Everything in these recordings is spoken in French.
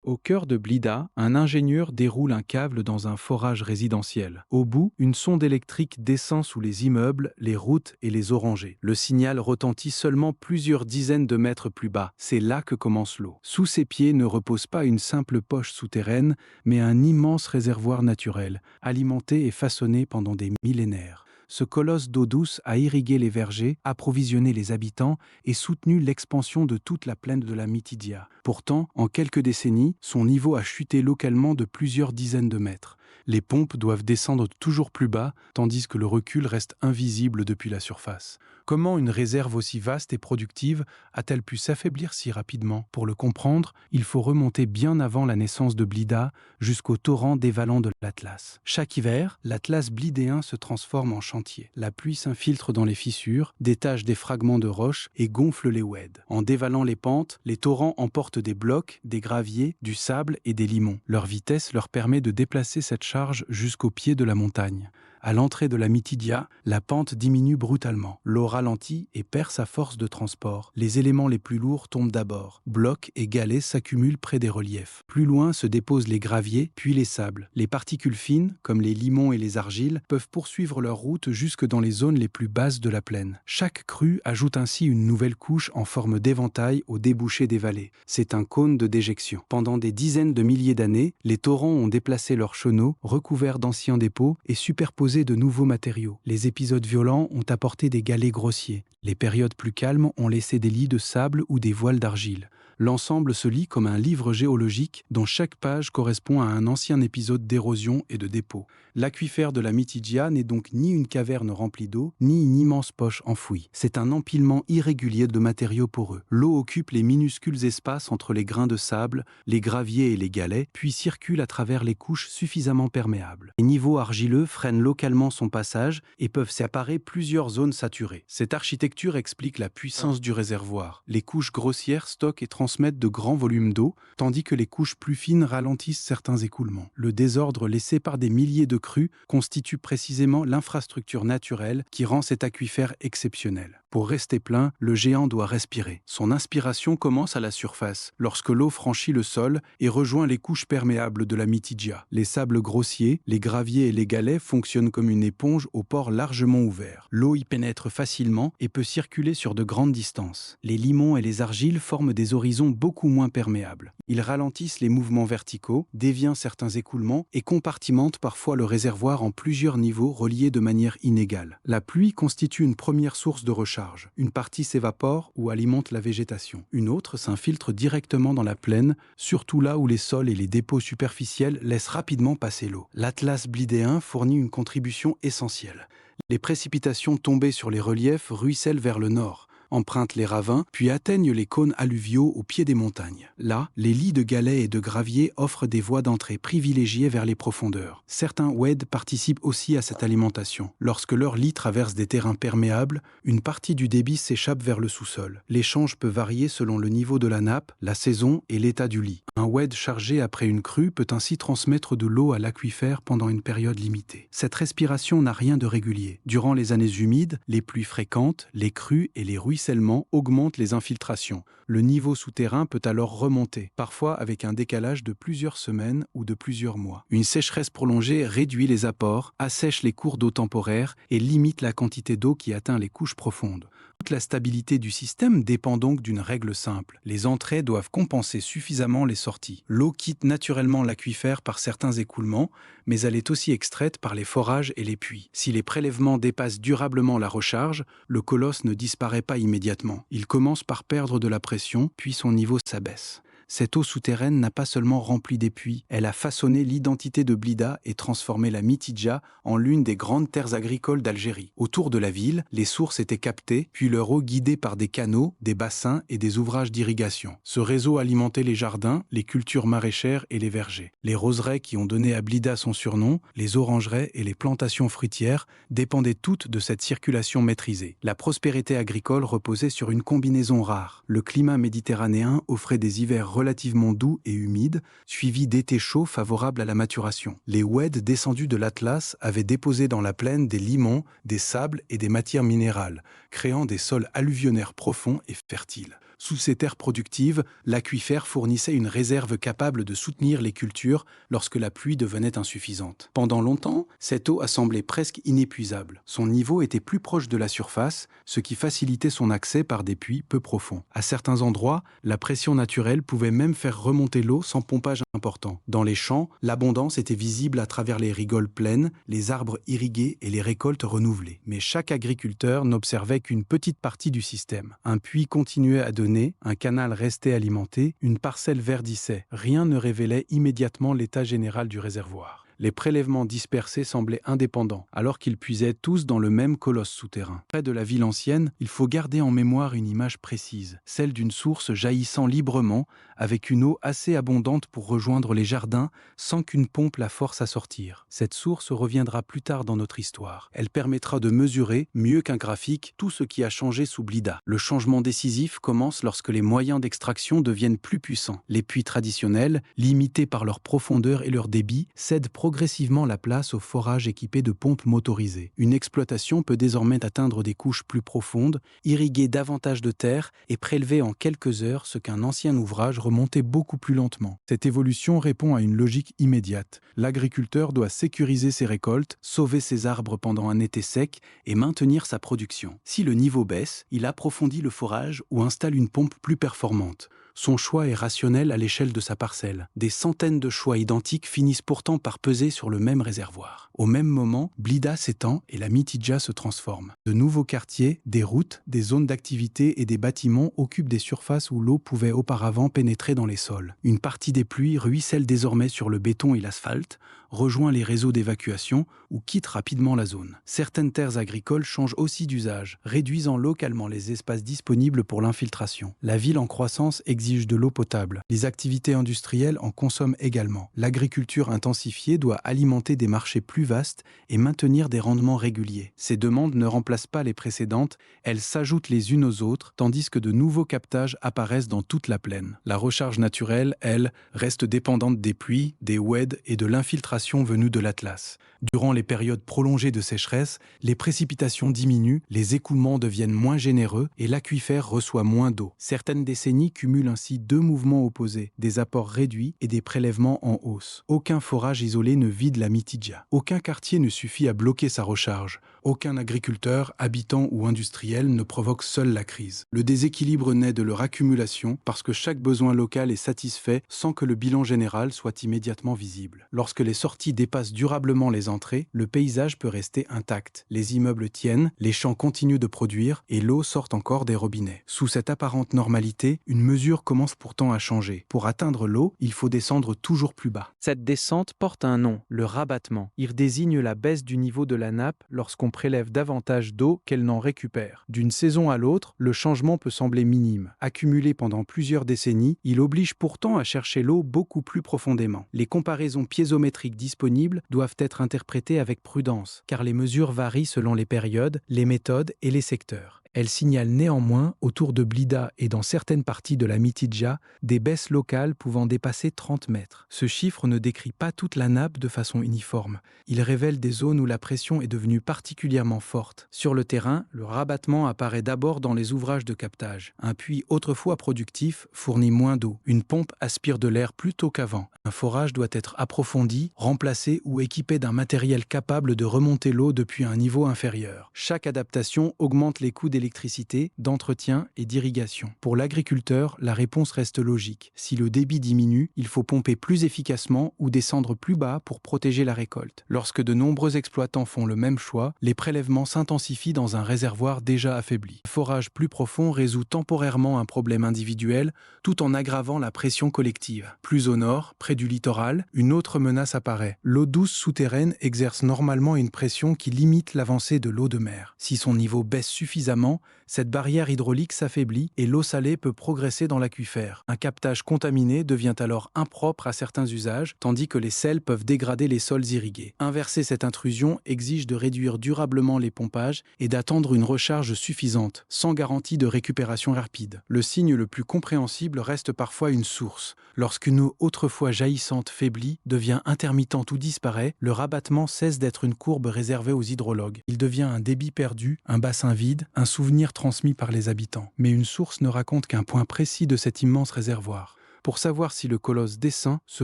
Au cœur de Blida, un ingénieur déroule un câble dans un forage résidentiel. Au bout, une sonde électrique descend sous les immeubles, les routes et les orangers. Le signal retentit seulement plusieurs dizaines de mètres plus bas. C'est là que commence l'eau. Sous ses pieds ne repose pas une simple poche souterraine, mais un immense réservoir naturel, alimenté et façonné pendant des millénaires. Ce colosse d'eau douce a irrigué les vergers, approvisionné les habitants et soutenu l'expansion de toute la plaine de la Mitidia. Pourtant, en quelques décennies, son niveau a chuté localement de plusieurs dizaines de mètres. Les pompes doivent descendre toujours plus bas, tandis que le recul reste invisible depuis la surface. Comment une réserve aussi vaste et productive a-t-elle pu s'affaiblir si rapidement? Pour le comprendre, il faut remonter bien avant la naissance de Blida, jusqu'au torrent dévalant de l'Atlas. Chaque hiver, l'Atlas blidéen se transforme en chantier. La pluie s'infiltre dans les fissures, détache des fragments de roches et gonfle les oueds. En dévalant les pentes, les torrents emportent des blocs, des graviers, du sable et des limons. Leur vitesse leur permet de déplacer cette charge jusqu'au pied de la montagne. À l'entrée de la Mitidia, la pente diminue brutalement. L'eau ralentit et perd sa force de transport. Les éléments les plus lourds tombent d'abord. Blocs et galets s'accumulent près des reliefs. Plus loin se déposent les graviers, puis les sables. Les particules fines, comme les limons et les argiles, peuvent poursuivre leur route jusque dans les zones les plus basses de la plaine. Chaque crue ajoute ainsi une nouvelle couche en forme d'éventail au débouché des vallées. C'est un cône de déjection. Pendant des dizaines de milliers d'années, les torrents ont déplacé leurs chenaux, recouverts d'anciens dépôts et superposé de nouveaux matériaux. Les épisodes violents ont apporté des galets grossiers. Les périodes plus calmes ont laissé des lits de sable ou des voiles d'argile. L'ensemble se lit comme un livre géologique dont chaque page correspond à un ancien épisode d'érosion et de dépôt. L'aquifère de la Mitidia n'est donc ni une caverne remplie d'eau, ni une immense poche enfouie. C'est un empilement irrégulier de matériaux poreux. L'eau occupe les minuscules espaces entre les grains de sable, les graviers et les galets, puis circule à travers les couches suffisamment perméables. Les niveaux argileux freinent localement son passage et peuvent séparer plusieurs zones saturées. Cette architecture explique la puissance du réservoir. Les couches grossières stockent et transmettent de grands volumes d'eau, tandis que les couches plus fines ralentissent certains écoulements. Le désordre laissé par des milliers de crues constitue précisément l'infrastructure naturelle qui rend cet aquifère exceptionnel. Pour rester plein, le géant doit respirer. Son inspiration commence à la surface, lorsque l'eau franchit le sol et rejoint les couches perméables de la Mitidia. Les sables grossiers, les graviers et les galets fonctionnent comme une éponge au port largement ouvert. L'eau y pénètre facilement et peut circuler sur de grandes distances. Les limons et les argiles forment des horizons beaucoup moins perméables. Ils ralentissent les mouvements verticaux, dévient certains écoulements et compartimentent parfois le réservoir en plusieurs niveaux reliés de manière inégale. La pluie constitue une première source de recharge. Une partie s'évapore ou alimente la végétation. Une autre s'infiltre directement dans la plaine, surtout là où les sols et les dépôts superficiels laissent rapidement passer l'eau. L'Atlas blidéen fournit une contribution essentielle. Les précipitations tombées sur les reliefs ruissellent vers le nord, empruntent les ravins, puis atteignent les cônes alluviaux au pied des montagnes. Là, les lits de galets et de graviers offrent des voies d'entrée privilégiées vers les profondeurs. Certains oueds participent aussi à cette alimentation. Lorsque leurs lits traversent des terrains perméables, une partie du débit s'échappe vers le sous-sol. L'échange peut varier selon le niveau de la nappe, la saison et l'état du lit. Un oued chargé après une crue peut ainsi transmettre de l'eau à l'aquifère pendant une période limitée. Cette respiration n'a rien de régulier. Durant les années humides, les pluies fréquentes, les crues et les ruissellements augmentent les infiltrations. Le niveau souterrain peut alors remonter, parfois avec un décalage de plusieurs semaines ou de plusieurs mois. Une sécheresse prolongée réduit les apports, assèche les cours d'eau temporaires et limite la quantité d'eau qui atteint les couches profondes. Toute la stabilité du système dépend donc d'une règle simple. Les entrées doivent compenser suffisamment les sorties. L'eau quitte naturellement l'aquifère par certains écoulements, mais elle est aussi extraite par les forages et les puits. Si les prélèvements dépassent durablement la recharge, le colosse ne disparaît pas immédiatement. Il commence par perdre de la pression, puis son niveau s'abaisse. Cette eau souterraine n'a pas seulement rempli des puits, elle a façonné l'identité de Blida et transformé la Mitidia en l'une des grandes terres agricoles d'Algérie. Autour de la ville, les sources étaient captées, puis leur eau guidée par des canaux, des bassins et des ouvrages d'irrigation. Ce réseau alimentait les jardins, les cultures maraîchères et les vergers. Les roseraies qui ont donné à Blida son surnom, les orangerais et les plantations fruitières dépendaient toutes de cette circulation maîtrisée. La prospérité agricole reposait sur une combinaison rare. Le climat méditerranéen offrait des hivers relativement doux et humides, suivis d'étés chauds favorables à la maturation. Les oueds descendus de l'Atlas avaient déposé dans la plaine des limons, des sables et des matières minérales, créant des sols alluvionnaires profonds et fertiles. Sous ces terres productives, l'aquifère fournissait une réserve capable de soutenir les cultures lorsque la pluie devenait insuffisante. Pendant longtemps, cette eau a semblé presque inépuisable. Son niveau était plus proche de la surface, ce qui facilitait son accès par des puits peu profonds. À certains endroits, la pression naturelle pouvait même faire remonter l'eau sans pompage important. Dans les champs, l'abondance était visible à travers les rigoles pleines, les arbres irrigués et les récoltes renouvelées. Mais chaque agriculteur n'observait qu'une petite partie du système. Un puits continuait à donner, un canal restait alimenté, une parcelle verdissait. Rien ne révélait immédiatement l'état général du réservoir. Les prélèvements dispersés semblaient indépendants, alors qu'ils puisaient tous dans le même colosse souterrain. Près de la ville ancienne, il faut garder en mémoire une image précise, celle d'une source jaillissant librement, avec une eau assez abondante pour rejoindre les jardins, sans qu'une pompe la force à sortir. Cette source reviendra plus tard dans notre histoire. Elle permettra de mesurer, mieux qu'un graphique, tout ce qui a changé sous Blida. Le changement décisif commence lorsque les moyens d'extraction deviennent plus puissants. Les puits traditionnels, limités par leur profondeur et leur débit, cèdent progressivement la place aux forages équipés de pompes motorisées. Une exploitation peut désormais atteindre des couches plus profondes, irriguer davantage de terre et prélever en quelques heures ce qu'un ancien ouvrage remontait beaucoup plus lentement. Cette évolution répond à une logique immédiate. L'agriculteur doit sécuriser ses récoltes, sauver ses arbres pendant un été sec et maintenir sa production. Si le niveau baisse, il approfondit le forage ou installe une pompe plus performante. Son choix est rationnel à l'échelle de sa parcelle. Des centaines de choix identiques finissent pourtant par peser sur le même réservoir. Au même moment, Blida s'étend et la Mitidja se transforme. De nouveaux quartiers, des routes, des zones d'activité et des bâtiments occupent des surfaces où l'eau pouvait auparavant pénétrer dans les sols. Une partie des pluies ruisselle désormais sur le béton et l'asphalte, rejoint les réseaux d'évacuation ou quitte rapidement la zone. Certaines terres agricoles changent aussi d'usage, réduisant localement les espaces disponibles pour l'infiltration. La ville en croissance exige de l'eau potable. Les activités industrielles en consomment également. L'agriculture intensifiée doit alimenter des marchés plus vastes et maintenir des rendements réguliers. Ces demandes ne remplacent pas les précédentes, elles s'ajoutent les unes aux autres, tandis que de nouveaux captages apparaissent dans toute la plaine. La recharge naturelle, elle, reste dépendante des pluies, des oueds et de l'infiltration venue de l'Atlas. Durant les périodes prolongées de sécheresse, les précipitations diminuent, les écoulements deviennent moins généreux et l'aquifère reçoit moins d'eau. Certaines décennies cumulent ainsi deux mouvements opposés, des apports réduits et des prélèvements en hausse. Aucun forage isolé ne vide la Mitidja. Aucun quartier ne suffit à bloquer sa recharge. Aucun agriculteur, habitant ou industriel ne provoque seul la crise. Le déséquilibre naît de leur accumulation parce que chaque besoin local est satisfait sans que le bilan général soit immédiatement visible. Lorsque les sorties dépassent durablement les entrées, le paysage peut rester intact. Les immeubles tiennent, les champs continuent de produire et l'eau sort encore des robinets. Sous cette apparente normalité, une mesure commence pourtant à changer. Pour atteindre l'eau, il faut descendre toujours plus bas. Cette descente porte un nom, le rabattement. Il désigne la baisse du niveau de la nappe lorsqu'on prélève davantage d'eau qu'elle n'en récupère. D'une saison à l'autre, le changement peut sembler minime. Accumulé pendant plusieurs décennies, il oblige pourtant à chercher l'eau beaucoup plus profondément. Les comparaisons piézométriques disponibles doivent être interprétées avec prudence, car les mesures varient selon les périodes, les méthodes et les secteurs. Elle signale néanmoins, autour de Blida et dans certaines parties de la Mitidja, des baisses locales pouvant dépasser 30 mètres. Ce chiffre ne décrit pas toute la nappe de façon uniforme. Il révèle des zones où la pression est devenue particulièrement forte. Sur le terrain, le rabattement apparaît d'abord dans les ouvrages de captage. Un puits autrefois productif fournit moins d'eau. Une pompe aspire de l'air plus tôt qu'avant. Un forage doit être approfondi, remplacé ou équipé d'un matériel capable de remonter l'eau depuis un niveau inférieur. Chaque adaptation augmente les coûts d'électricité, d'entretien et d'irrigation. Pour l'agriculteur, la réponse reste logique. Si le débit diminue, il faut pomper plus efficacement ou descendre plus bas pour protéger la récolte. Lorsque de nombreux exploitants font le même choix, les prélèvements s'intensifient dans un réservoir déjà affaibli. Le forage plus profond résout temporairement un problème individuel tout en aggravant la pression collective. Plus au nord, près du littoral, une autre menace apparaît. L'eau douce souterraine exerce normalement une pression qui limite l'avancée de l'eau de mer. Si son niveau baisse suffisamment, cette barrière hydraulique s'affaiblit et l'eau salée peut progresser dans l'aquifère. Un captage contaminé devient alors impropre à certains usages, tandis que les sels peuvent dégrader les sols irrigués. Inverser cette intrusion exige de réduire durablement les pompages et d'attendre une recharge suffisante, sans garantie de récupération rapide. Le signe le plus compréhensible reste parfois une source. Lorsqu'une eau autrefois jaillissante faiblit, devient intermittente ou disparaît, le rabattement cesse d'être une courbe réservée aux hydrologues. Il devient un débit perdu, un bassin vide, un souvenir transmis par les habitants. Mais une source ne raconte qu'un point précis de cet immense réservoir. Pour savoir si le colosse descend, se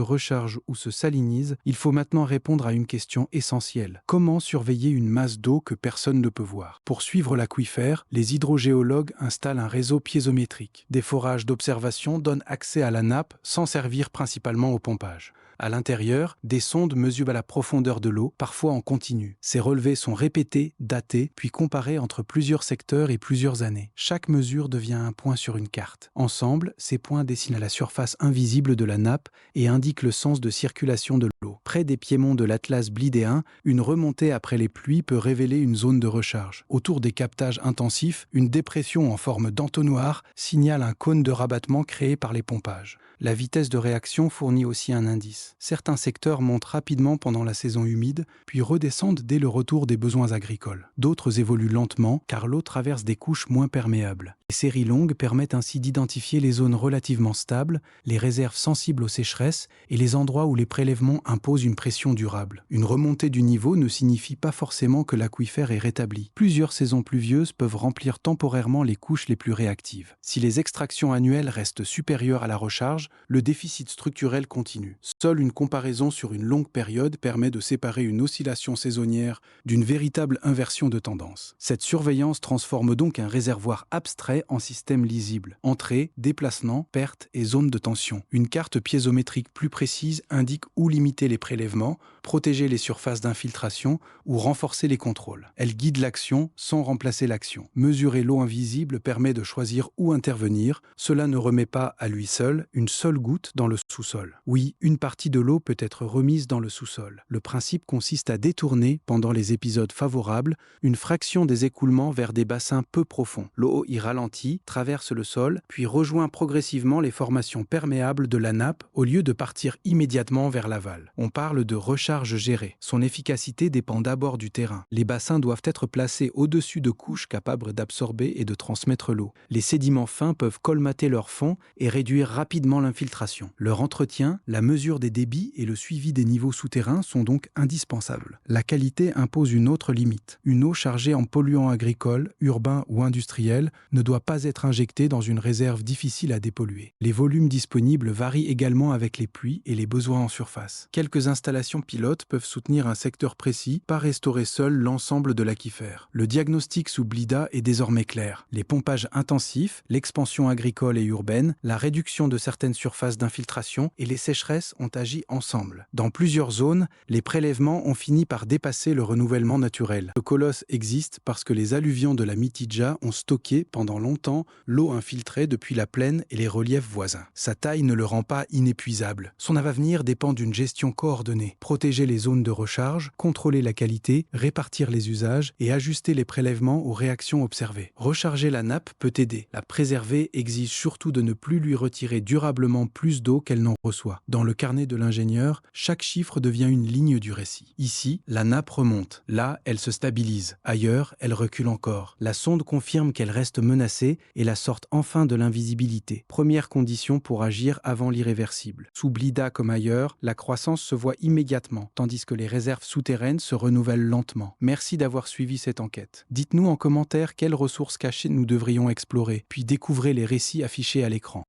recharge ou se salinise, il faut maintenant répondre à une question essentielle. Comment surveiller une masse d'eau que personne ne peut voir? Pour suivre l'aquifère, les hydrogéologues installent un réseau piézométrique. Des forages d'observation donnent accès à la nappe sans servir principalement au pompage. À l'intérieur, des sondes mesurent la profondeur de l'eau, parfois en continu. Ces relevés sont répétés, datés, puis comparés entre plusieurs secteurs et plusieurs années. Chaque mesure devient un point sur une carte. Ensemble, ces points dessinent la surface invisible de la nappe et indiquent le sens de circulation de l'eau. Près des piémonts de l'Atlas blydéen, une remontée après les pluies peut révéler une zone de recharge. Autour des captages intensifs, une dépression en forme d'entonnoir signale un cône de rabattement créé par les pompages. La vitesse de réaction fournit aussi un indice. Certains secteurs montent rapidement pendant la saison humide, puis redescendent dès le retour des besoins agricoles. D'autres évoluent lentement, car l'eau traverse des couches moins perméables. Les séries longues permettent ainsi d'identifier les zones relativement stables, les réserves sensibles aux sécheresses et les endroits où les prélèvements imposent une pression durable. Une remontée du niveau ne signifie pas forcément que l'aquifère est rétabli. Plusieurs saisons pluvieuses peuvent remplir temporairement les couches les plus réactives. Si les extractions annuelles restent supérieures à la recharge, le déficit structurel continue. Seule une comparaison sur une longue période permet de séparer une oscillation saisonnière d'une véritable inversion de tendance. Cette surveillance transforme donc un réservoir abstrait en système lisible. Entrée, déplacement, perte et zone de tension. Une carte piézométrique plus précise indique où limiter les prélèvements, protéger les surfaces d'infiltration ou renforcer les contrôles. Elle guide l'action sans remplacer l'action. Mesurer l'eau invisible permet de choisir où intervenir. Cela ne remet pas à lui seul une seule goutte dans le sous-sol. Oui, une partie de l'eau peut être remise dans le sous-sol. Le principe consiste à détourner, pendant les épisodes favorables, une fraction des écoulements vers des bassins peu profonds. L'eau y ralentit, traverse le sol, puis rejoint progressivement les formations perméables de la nappe au lieu de partir immédiatement vers l'aval. On parle de recharge gérée. Son efficacité dépend d'abord du terrain. Les bassins doivent être placés au-dessus de couches capables d'absorber et de transmettre l'eau. Les sédiments fins peuvent colmater leur fond et réduire rapidement l'infiltration. Leur entretien, la mesure des débits et le suivi des niveaux souterrains sont donc indispensables. La qualité impose une autre limite. Une eau chargée en polluants agricoles, urbains ou industriels ne doit pas être injectée dans une réserve difficile à dépolluer. Les volumes disponibles varient également avec les pluies et les besoins en surface. Quelques installations pilotes peuvent soutenir un secteur précis, pas restaurer seul l'ensemble de l'aquifère. Le diagnostic sous Blyda est désormais clair. Les pompages intensifs, l'expansion agricole et urbaine, la réduction de certaines surfaces d'infiltration et les sécheresses ont agi ensemble. Dans plusieurs zones, les prélèvements ont fini par dépasser le renouvellement naturel. Le colosse existe parce que les alluvions de la Mitidja ont stocké pendant longtemps l'eau infiltrée depuis la plaine et les reliefs voisins. Sa taille ne le rend pas inépuisable. Son avenir dépend d'une gestion coordonnée. Protéger les zones de recharge, contrôler la qualité, répartir les usages et ajuster les prélèvements aux réactions observées. Recharger la nappe peut aider. La préserver exige surtout de ne plus lui retirer durablement plus d'eau qu'elle n'en reçoit. Dans le carnet de l'ingénieur, chaque chiffre devient une ligne du récit. Ici, la nappe remonte. Là, elle se stabilise. Ailleurs, elle recule encore. La sonde confirme qu'elle reste menacée et la sorte enfin de l'invisibilité. Première condition pour agir avant l'irréversible. Sous Blyda comme ailleurs, la croissance se voit immédiatement, tandis que les réserves souterraines se renouvellent lentement. Merci d'avoir suivi cette enquête. Dites-nous en commentaire quelles ressources cachées nous devrions explorer, puis découvrez les récits affichés à l'écran.